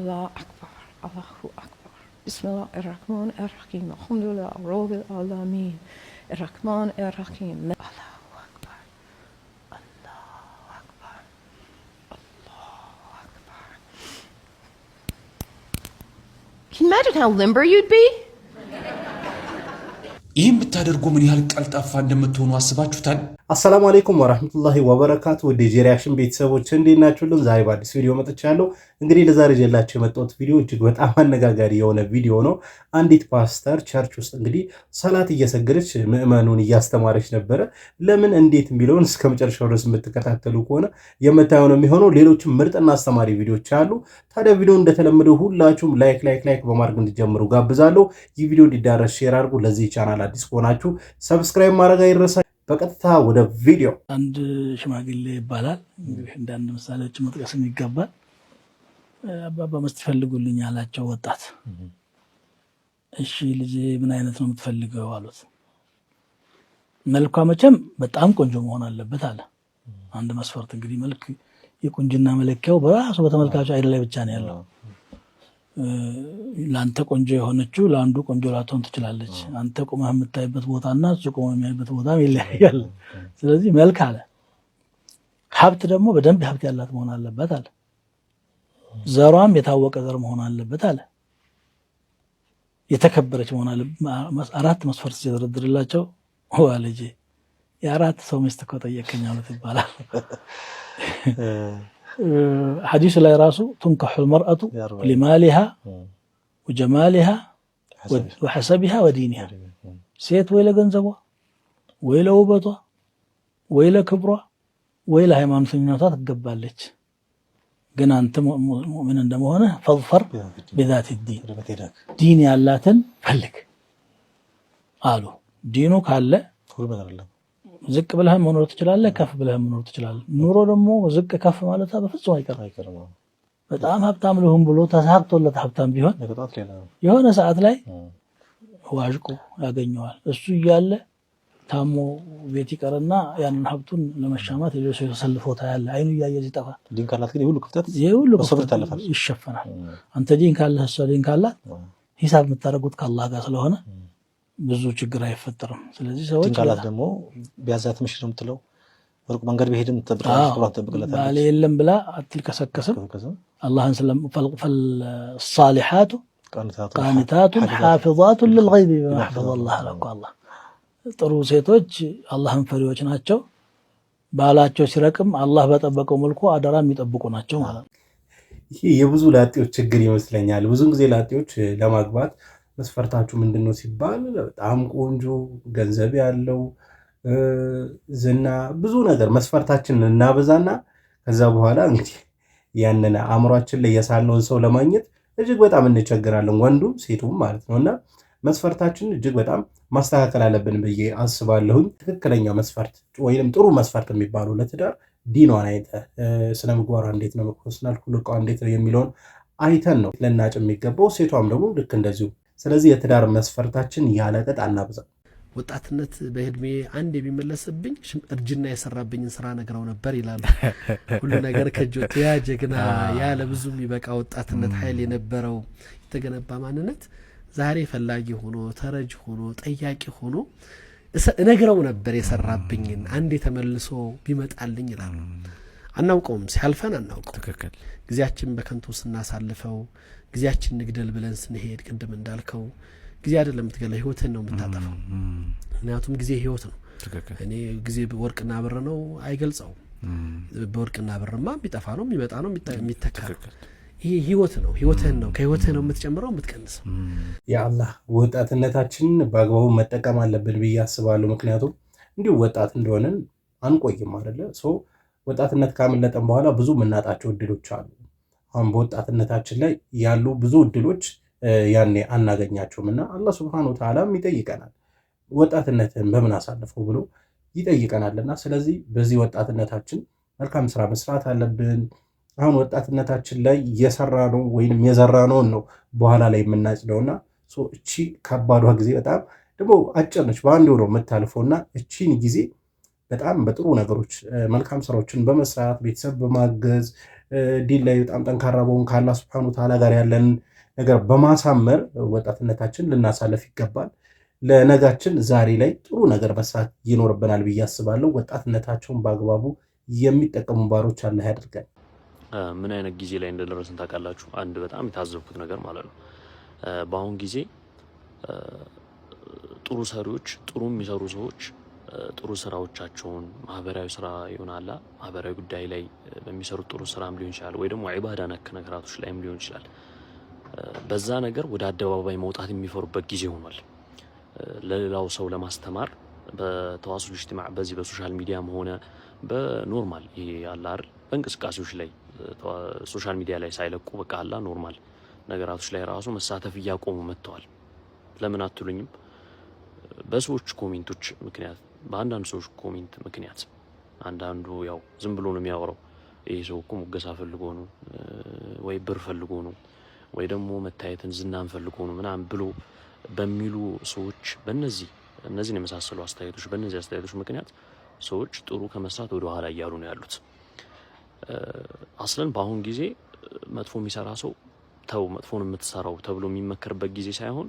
الله أكبر الله أكبر بسم الله الرحمن الرحيم الحمد لله رب العالمين الرحمن الرحيم الله أكبر الله أكبر الله أكبر. Can you imagine how limber you'd be? ይህም ብታደርጉ ምን ያህል ቀልጣፋ እንደምትሆኑ አስባችሁታል? አሰላሙ አለይኩም ወራህመቱላሂ ወበረካቱ። ወደ ሪአክሽን ቤተሰቦች እንዴት ናችሁልን? ዛሬ በአዲስ ቪዲዮ መጥቻለሁ። እንግዲህ ለዛሬ ጀላችሁ የመጣሁት ቪዲዮ እጅግ በጣም አነጋጋሪ የሆነ ቪዲዮ ነው። አንዲት ፓስተር ቸርች ውስጥ እንግዲህ ሰላት እየሰገደች ምዕመኑን እያስተማረች ነበረ። ለምን እንዴት የሚለውን እስከ መጨረሻው ድረስ የምትከታተሉ ከሆነ የምታዩ ነው የሚሆነው። ሌሎችም ምርጥና አስተማሪ ቪዲዮዎች አሉ። ታዲያ ቪዲዮ እንደተለመደው ሁላችሁም ላይክ በማድረግ እንድጀምሩ ጋብዛለሁ። ይህ ቪዲዮ እንዲዳረስ ሼር አድርጉ። ለዚህ ቻናል አዲስ ከሆናችሁ ሰብስክራይብ ማድረግ አይረሳ። በቀጥታ ወደ ቪዲዮ። አንድ ሽማግሌ ይባላል እንግዲህ እንደ አንድ ምሳሌዎች መጥቀስ ይገባል። አባባ መስት ፈልጉልኝ አላቸው ወጣት። እሺ ልጄ ምን አይነት ነው የምትፈልገው አሉት። መልኳ መቼም በጣም ቆንጆ መሆን አለበት አለ። አንድ መስፈርት እንግዲህ መልክ የቁንጅና መለኪያው በራሱ በተመልካቹ አይደል ላይ ብቻ ነው ያለው። ለአንተ ቆንጆ የሆነችው ለአንዱ ቆንጆ ላትሆን ትችላለች። አንተ ቆመህ የምታይበት ቦታና እሱ ቆመህ የሚያይበት ቦታ ይለያያል። ስለዚህ መልክ አለ። ሀብት ደግሞ በደንብ ሀብት ያላት መሆን አለበት አለ። ዘሯም የታወቀ ዘር መሆን አለበት አለ። የተከበረች መሆን አለበት። አራት መስፈርት ሲደረድርላቸው ልጄ የአራት ሰው ሚስት እኮ ጠየቀኝ አሉት ይባላል። حديث لا راسه تنكح المرأة لمالها وجمالها وحسبها ودينها. سيت ويلا جنزبها ويلا وبطها ويلا كبرها ويلا هيمان سنيناتها تقبلك. قنا أنت مؤمن عندما هنا فاظفر بذات الدين. ديني اللاتن فلك. قالوا دينك هلا. ዝቅ ብለህም መኖር ትችላለህ፣ ከፍ ብለህም መኖር ትችላለህ። ኑሮ ደግሞ ዝቅ ከፍ ማለት በፍጹም አይቀርም። በጣም ሀብታም ልሁን ብሎ ተሳክቶለት ሀብታም ቢሆን የሆነ ሰዓት ላይ ዋዥቁ ያገኘዋል። እሱ እያለ ታሞ ቤት ይቀርና ያንን ሀብቱን ለመሻማት ሌሎች ሰው ተሰልፈው ታያለ። አይኑ እያየ ሲጠፋ ዲን ካላት ግን የሁሉ ክፍተት ይሸፈናል። አንተ ዲን ካለህ እሷ ዲን ካላት ሂሳብ የምታደርጉት ከአላህ ጋር ስለሆነ ብዙ ችግር አይፈጠርም። ስለዚህ ሰዎች ዲንካላት ደግሞ ቢያዛት ምሽር የምትለው ወርቁ መንገድ ቢሄድም ተጠብቀለታለች ባለ የለም ብላ አትልከሰከስም። አላህን ስለፈል الصالحات قانتات حافظات للغيب بما حفظ الله لك الله ጥሩ ሴቶች አላህን ፈሪዎች ናቸው። ባላቸው ሲረቅም አላህ በጠበቀው መልኩ አደራ የሚጠብቁ ናቸው ማለት ነው። ይሄ የብዙ ላጤዎች ችግር ይመስለኛል። ብዙ ጊዜ ላጤዎች ለማግባት መስፈርታችሁ ምንድነው ሲባል በጣም ቆንጆ ገንዘብ ያለው ዝና ብዙ ነገር መስፈርታችንን እናበዛና ከዛ በኋላ እንግዲህ ያንን አእምሯችን ላይ የሳልነውን ሰው ለማግኘት እጅግ በጣም እንቸገራለን፣ ወንዱም ሴቱም ማለት ነውና መስፈርታችን እጅግ በጣም ማስተካከል አለብን ብዬ አስባለሁኝ። ትክክለኛ መስፈርት ወይንም ጥሩ መስፈርት የሚባለው ለትዳር ዲኗን አይተህ ስነ ምግባሯ እንዴት ነው መኮስናል ሁሉቋ እንዴት ነው የሚለውን አይተን ነው ለናጭ የሚገባው። ሴቷም ደግሞ ልክ እንደዚሁ። ስለዚህ የትዳር መስፈርታችን ያለቀጥ አናብዛ። ወጣትነት በእድሜ አንድ የሚመለስብኝ እርጅና የሰራብኝን ስራ ነግራው ነበር ይላሉ። ሁሉ ነገር ከጆት ያ ጀግና ያ ለብዙ የሚበቃ ወጣትነት ኃይል የነበረው የተገነባ ማንነት ዛሬ ፈላጊ ሆኖ ተረጅ ሆኖ ጠያቂ ሆኖ ነግራው ነበር የሰራብኝን አንድ ተመልሶ ቢመጣልኝ ይላሉ። አናውቀውም፣ ሲያልፈን አናውቀው። ትክክል። ጊዜያችን በከንቱ ስናሳልፈው ጊዜያችን ንግደል ብለን ስንሄድ ቅድም እንዳልከው ጊዜ አይደለም የምትገለው ህይወትን ነው የምታጠፋው። ምክንያቱም ጊዜ ህይወት ነው። እኔ ጊዜ ወርቅና ብር ነው አይገልጸው። በወርቅና ብርማ የሚጠፋ ነው የሚመጣ ነው የሚተካ። ይሄ ህይወት ነው። ህይወትን ነው ከህይወትህ ነው የምትጨምረው የምትቀንሰው። ያአላህ ወጣትነታችንን በአግባቡ መጠቀም አለብን ብዬ አስባለሁ። ምክንያቱም እንዲሁ ወጣት እንደሆነን አንቆይም አይደለ? ወጣትነት ካመለጠን በኋላ ብዙ የምናጣቸው እድሎች አሉ። አሁን በወጣትነታችን ላይ ያሉ ብዙ እድሎች ያኔ አናገኛቸውም እና አላህ ሱብሓነሁ ወተዓላ ይጠይቀናል። ወጣትነትን በምን አሳልፈው ብሎ ይጠይቀናልና ስለዚህ በዚህ ወጣትነታችን መልካም ስራ መስራት አለብን። አሁን ወጣትነታችን ላይ የሰራነው ወይንም የዘራነውን ነው በኋላ ላይ የምናጭደውና እቺ ከባዷ ጊዜ በጣም ደግሞ አጭር ነች፣ በአንድ ወር የምታልፈውና እቺን ጊዜ በጣም በጥሩ ነገሮች መልካም ስራዎችን በመስራት ቤተሰብ በማገዝ ዲን ላይ በጣም ጠንካራ በሆን ከአላህ ሱብሓነሁ ወተዓላ ጋር ያለን ነገር በማሳመር ወጣትነታችን ልናሳለፍ ይገባል። ለነጋችን ዛሬ ላይ ጥሩ ነገር መስራት ይኖርብናል ብዬ አስባለሁ። ወጣትነታቸውን በአግባቡ የሚጠቀሙ ባሮች አላህ ያድርገን። ምን አይነት ጊዜ ላይ እንደደረስን ታውቃላችሁ? አንድ በጣም የታዘብኩት ነገር ማለት ነው በአሁን ጊዜ ጥሩ ሰሪዎች፣ ጥሩ የሚሰሩ ሰዎች ጥሩ ስራዎቻቸውን ማህበራዊ ስራ ይሆናላ ማህበራዊ ጉዳይ ላይ በሚሰሩት ጥሩ ስራም ሊሆን ይችላል፣ ወይ ደግሞ ዒባዳ ነክ ነገራቶች ላይም ሊሆን ይችላል። በዛ ነገር ወደ አደባባይ መውጣት የሚፈሩበት ጊዜ ሆኗል። ለሌላው ሰው ለማስተማር በተዋሱል ኢጅቲማዕ በዚህ በሶሻል ሚዲያም ሆነ በኖርማል ይሄ ያለ አይደል በእንቅስቃሴዎች ላይ ሶሻል ሚዲያ ላይ ሳይለቁ በቃ አላ ኖርማል ነገራቶች ላይ ራሱ መሳተፍ እያቆሙ መጥተዋል። ለምን አትሉኝም? በሰዎች ኮሜንቶች ምክንያት በአንዳንድ ሰዎች ኮሜንት ምክንያት አንዳንዱ ያው ዝም ብሎ ነው የሚያወራው። ይሄ ሰው እኮ ሙገሳ ፈልጎ ነው ወይ ብር ፈልጎ ነው ወይ ደግሞ መታየትን ዝናን ፈልጎ ነው ምናምን ብሎ በሚሉ ሰዎች እነዚህን የመሳሰሉ አስተያየቶች በእነዚህ አስተያየቶች ምክንያት ሰዎች ጥሩ ከመስራት ወደ ኋላ እያሉ ነው ያሉት። አስለን በአሁን ጊዜ መጥፎ የሚሰራ ሰው ተው መጥፎን የምትሰራው ተብሎ የሚመከርበት ጊዜ ሳይሆን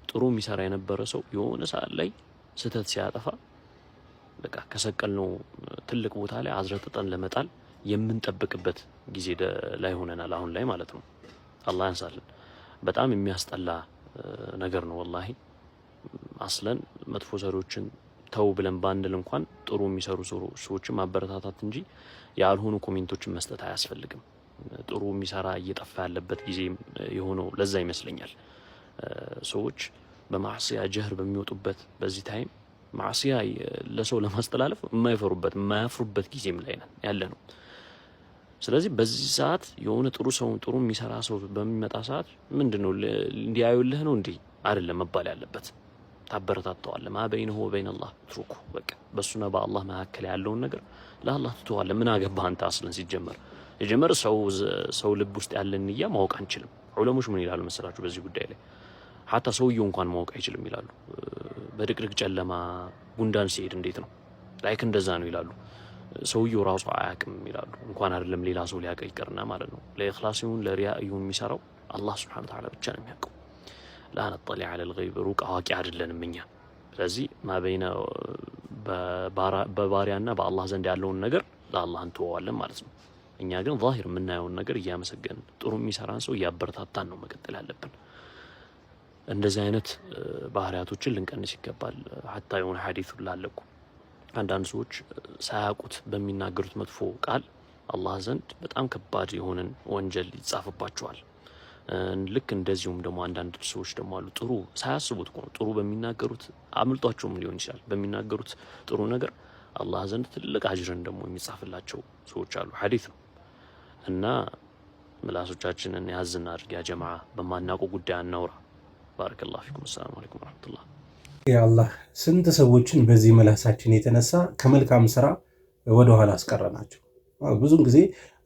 ጥሩ የሚሰራ የነበረ ሰው የሆነ ሰዓት ላይ ስህተት ሲያጠፋ በቃ ከሰቀልነው ትልቅ ቦታ ላይ አዝረጥጠን ለመጣል የምንጠብቅበት ጊዜ ላይ ሆነናል አሁን ላይ ማለት ነው። አላህ ያንሳልን። በጣም የሚያስጠላ ነገር ነው ወላሂ። አስለን መጥፎ ሰሪዎችን ተው ብለን ባንድል እንኳን ጥሩ የሚሰሩ ሰዎችን ማበረታታት እንጂ ያልሆኑ ኮሜንቶችን መስጠት አያስፈልግም። ጥሩ የሚሰራ እየጠፋ ያለበት ጊዜ የሆነው ለዛ ይመስለኛል። ሰዎች በማዕሲያ ጀህር በሚወጡበት በዚህ ታይም ማዕሲያ ለሰው ለማስተላለፍ የማያፍሩበት ጊዜም ላይ ነን ያለ ነው። ስለዚህ በዚህ ሰዓት የሆነ ጥሩ የሚሰራ ሰው በሚመጣ ሰዓት ምንድነው እንዲያዩልህ ነው እንዴ አይደለም መባል ያለበት። ታበረታተዋለህ። ማ በይነሁ ወበይነ አላህ ትሩኩ በቃ በሱና በአላህ መካከል ያለውን ነገር ለአላህ ትተዋለህ። ምን አገባህ አንተ? አስለን ሲጀመር ሰው ልብ ውስጥ ያለን ንያ ማወቅ አንችልም። ዑለሞች ምን ይላሉ መሰላችሁ በዚህ ጉዳይ ላይ ሐታ ሰውየው እንኳን ማወቅ አይችልም ይላሉ። በድቅድቅ ጨለማ ጉንዳን ሲሄድ እንዴት ነው ላይክ እንደዛ ነው ይላሉ። ሰውየው ራሱ አያውቅም ይላሉ። እንኳን አይደለም ሌላ ሰው ሊያውቅ ይቀርና ማለት ነው። ለኢኽላስ ይሁን ለሪያ ይሁን የሚሰራው አላህ ሱብሓነሁ ወተዓላ ብቻ ነው የሚያውቀው። ላ ነጠሊዕ ዐለል ገይብ ሩቅ አዋቂ አይደለንም እኛ። ስለዚህ ማበይነ በባሪያና በአላህ ዘንድ ያለውን ነገር ለአላህ እንተወዋለን ማለት ነው። እኛ ግን ዛሂር የምናየውን ነገር እያመሰገንን ጥሩ የሚሰራን ሰው እያበረታታን ነው መቀጠል ያለብን። እንደዚህ አይነት ባህሪያቶችን ልንቀንስ ይገባል። ሐታ የሆነ ሐዲስ ላለቁ አንዳንድ ሰዎች ሳያውቁት በሚናገሩት መጥፎ ቃል አላህ ዘንድ በጣም ከባድ የሆነን ወንጀል ይጻፍባቸዋል። ልክ እንደዚሁም ደግሞ አንዳንድ ሰዎች ደግሞ አሉ ጥሩ ሳያስቡት ነው ጥሩ በሚናገሩት አምልጧቸውም ሊሆን ይችላል በሚናገሩት ጥሩ ነገር አላህ ዘንድ ትልቅ አጅርን ደግሞ የሚጻፍላቸው ሰዎች አሉ። ሐዲስ ነው እና ምላሶቻችንን ያዝ እናድርግ ያ ጀማዓ። በማናውቀው ጉዳይ አናውራ። ባረከላሁ ፊኩም። ሰላም አለይኩም ወራህመቱላህ። ያአላህ ስንት ሰዎችን በዚህ ምላሳችን የተነሳ ከመልካም ስራ ወደ ኋላ አስቀረናቸው። ብዙን ጊዜ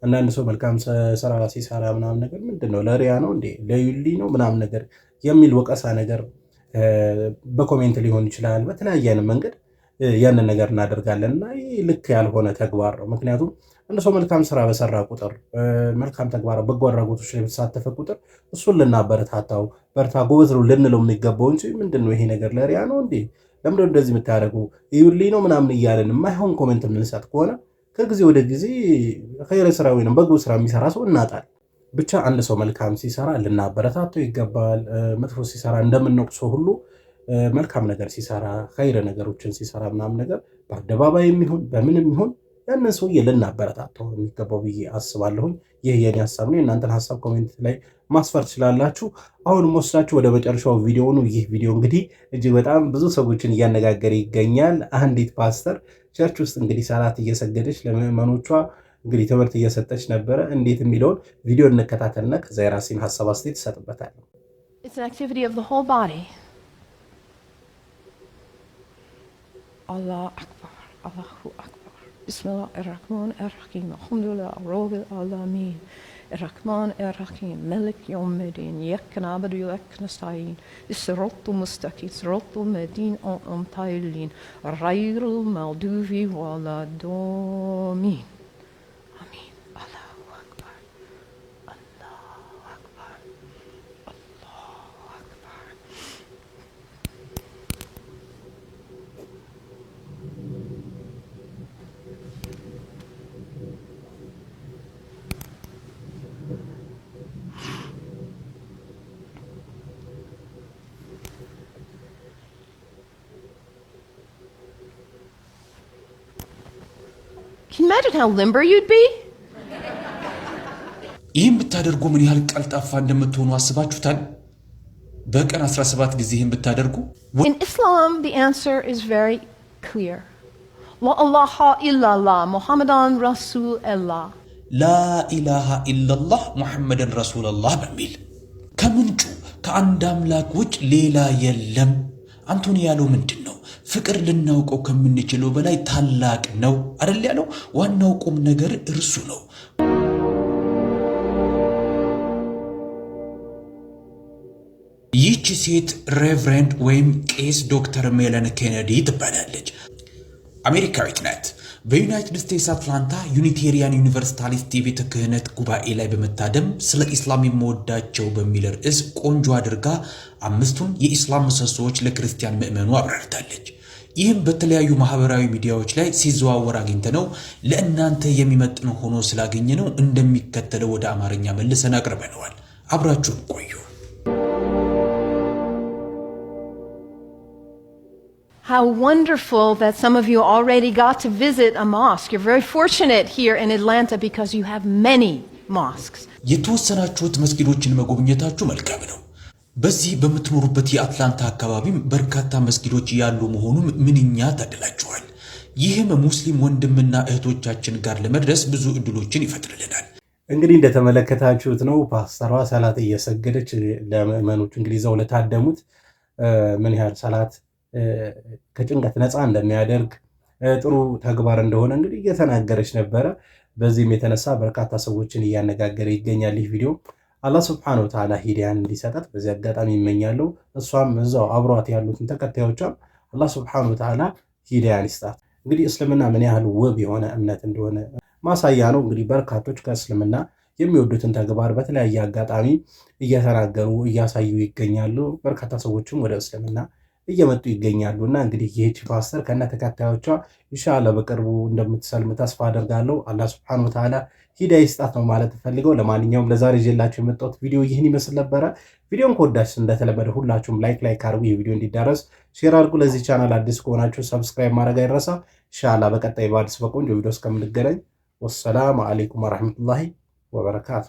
አንዳንድ ሰው መልካም ስራ ሲሰራ ምናምን ነገር ምንድነው ለሪያ ነው እንዴ ለዩሊ ነው ምናምን ነገር የሚል ወቀሳ ነገር በኮሜንት ሊሆን ይችላል። በተለያየ አይነት መንገድ ያንን ነገር እናደርጋለን እና ይህ ልክ ያልሆነ ተግባር ነው። ምክንያቱም አንድ ሰው መልካም ስራ በሰራ ቁጥር መልካም ተግባር በጎ አድራጎቶች ላይ በተሳተፈ ቁጥር እሱን ልናበረታታው በርታ ጎበዝ ነው ልንለው የሚገባው እንጂ ምንድነው ይሄ ነገር ለሪያ ነው እንዴ ለምንድነው እንደዚህ የምታደርጉ ይውልኝ ነው ምናምን እያለን የማይሆን ኮሜንት የምንሰጥ ከሆነ ከጊዜ ወደ ጊዜ ኸይር ስራ ወይንም በጎ ስራ የሚሰራ ሰው እናጣል። ብቻ አንድ ሰው መልካም ሲሰራ ልናበረታታው ይገባል። መጥፎ ሲሰራ እንደምንወቅሰው ሁሉ መልካም ነገር ሲሰራ ኸይር ነገሮችን ሲሰራ ምናምን ነገር በአደባባይ የሚሆን በምንም ይሁን ያንን ሰውዬ ልናበረታታው የሚገባው ብዬ አስባለሁኝ። ይህ የኔ ሀሳብ ነው። የእናንተን ሀሳብ ኮሜንት ላይ ማስፈር ትችላላችሁ። አሁን ወስዳችሁ ወደ መጨረሻው ቪዲዮ ነው። ይህ ቪዲዮ እንግዲህ እጅግ በጣም ብዙ ሰዎችን እያነጋገረ ይገኛል። አንዲት ፓስተር ቸርች ውስጥ እንግዲህ ሰላት እየሰገደች ለምዕመኖቿ እንግዲህ ትምህርት እየሰጠች ነበረ። እንዴት የሚለውን ቪዲዮ እንከታተልና ከዛ የራሴን ሀሳብ አስተያየት እሰጥበታለሁ። It's an activity of the whole body. Allah Akbar, Allahu Akbar. Bismillah ar-Rahman ar-Rahim. Alhamdulillah Rabbil Alamin. الرحمن الرحيم ملك يوم الدين إياك نعبد وإياك نستعين الصراط المستقيم صراط الذين أنعمت عليهم غير المغضوب ولا الضالين آمين. الله أكبر. Can you imagine how limber you'd be? ይህን ብታደርጉ ምን ያህል ቀልጣፋ እንደምትሆኑ አስባችሁታል? በቀን 17 ጊዜ ይህን ብታደርጉ። In Islam, the answer is very clear. La ilaha illallah Muhammadan Rasulullah. لا إله إلا الله محمد رسول الله በሚል ከምንጩ ከአንድ አምላክ ውጭ ሌላ የለም። አንቶኒ ያለው ምንድነው? ፍቅር ልናውቀው ከምንችለው በላይ ታላቅ ነው አይደል ያለው? ዋናው ቁም ነገር እርሱ ነው። ይህች ሴት ሬቨረንድ ወይም ቄስ ዶክተር ሜለን ኬነዲ ትባላለች። አሜሪካዊት ናት። በዩናይትድ ስቴትስ አትላንታ ዩኒቴሪያን ዩኒቨርሳሊስት የቤተ ክህነት ጉባኤ ላይ በመታደም ስለ ኢስላም የምወዳቸው በሚል ርዕስ ቆንጆ አድርጋ 5ቱን የኢስላም ምሰሶዎች ለክርስቲያን ምዕመኑ አብራርታለች። ይህም በተለያዩ ማህበራዊ ሚዲያዎች ላይ ሲዘዋወር አግኝተነው ለእናንተ የሚመጥን ሆኖ ስላገኘነው እንደሚከተለው ወደ አማርኛ መልሰን አቅርበነዋል። አብራችሁን ቆዩ። How wonderful that some of you already got to visit a mosque. You're very fortunate here in Atlanta because you have many mosques. የተወሰናችሁት መስጊዶችን መጎብኘታችሁ መልካም ነው። በዚህ በምትኖሩበት የአትላንታ አካባቢም በርካታ መስጊዶች ያሉ መሆኑ ምንኛ ታደላችኋል። ይህም ሙስሊም ወንድምና እህቶቻችን ጋር ለመድረስ ብዙ እድሎችን ይፈጥርልናል። እንግዲህ እንደተመለከታችሁት ነው ፓስተሯ ሰላት እየሰገደች ለምዕመኖች እንግዲህ ዘው ለታደሙት ምን ያህል ሰላት ከጭንቀት ነፃ እንደሚያደርግ ጥሩ ተግባር እንደሆነ እንግዲህ እየተናገረች ነበረ። በዚህም የተነሳ በርካታ ሰዎችን እያነጋገረ ይገኛል። ይህ ቪዲዮ አላህ ሱብሓነሁ ወተዓላ ሂዳያን እንዲሰጣት በዚህ አጋጣሚ ይመኛለሁ። እሷም እዛው አብሯት ያሉትን ተከታዮቿም አላህ ሱብሓነሁ ወተዓላ ሂዳያን ይስጣት። እንግዲህ እስልምና ምን ያህል ውብ የሆነ እምነት እንደሆነ ማሳያ ነው። እንግዲህ በርካቶች ከእስልምና የሚወዱትን ተግባር በተለያየ አጋጣሚ እየተናገሩ እያሳዩ ይገኛሉ። በርካታ ሰዎችም ወደ እስልምና እየመጡ ይገኛሉ እና እንግዲህ ይህች ፓስተር ከነ ተከታዮቿ ኢንሻአላህ በቅርቡ እንደምትሰልም ተስፋ አደርጋለሁ። አላህ ሱብሓነሁ ወተዓላ ሂዳያ ይስጣት ነው ማለት ፈልገው። ለማንኛውም ለዛሬ ይዤላችሁ የመጣሁት ቪዲዮ ይህን ይመስል ነበረ። ቪዲዮን ከወዳችሁ እንደተለመደ ሁላችሁም ላይክ አድርጉ። ይህ ቪዲዮ እንዲዳረስ ሼር አድርጉ። ለዚህ ቻናል አዲስ ከሆናችሁ ሰብስክራይብ ማድረግ አይረሳ። ኢንሻአላህ በቀጣይ በአዲስ በቆንጆ ቪዲዮ እስከምንገናኝ ወሰላሙ አለይኩም ወራህመቱላሂ ወበረካቱ።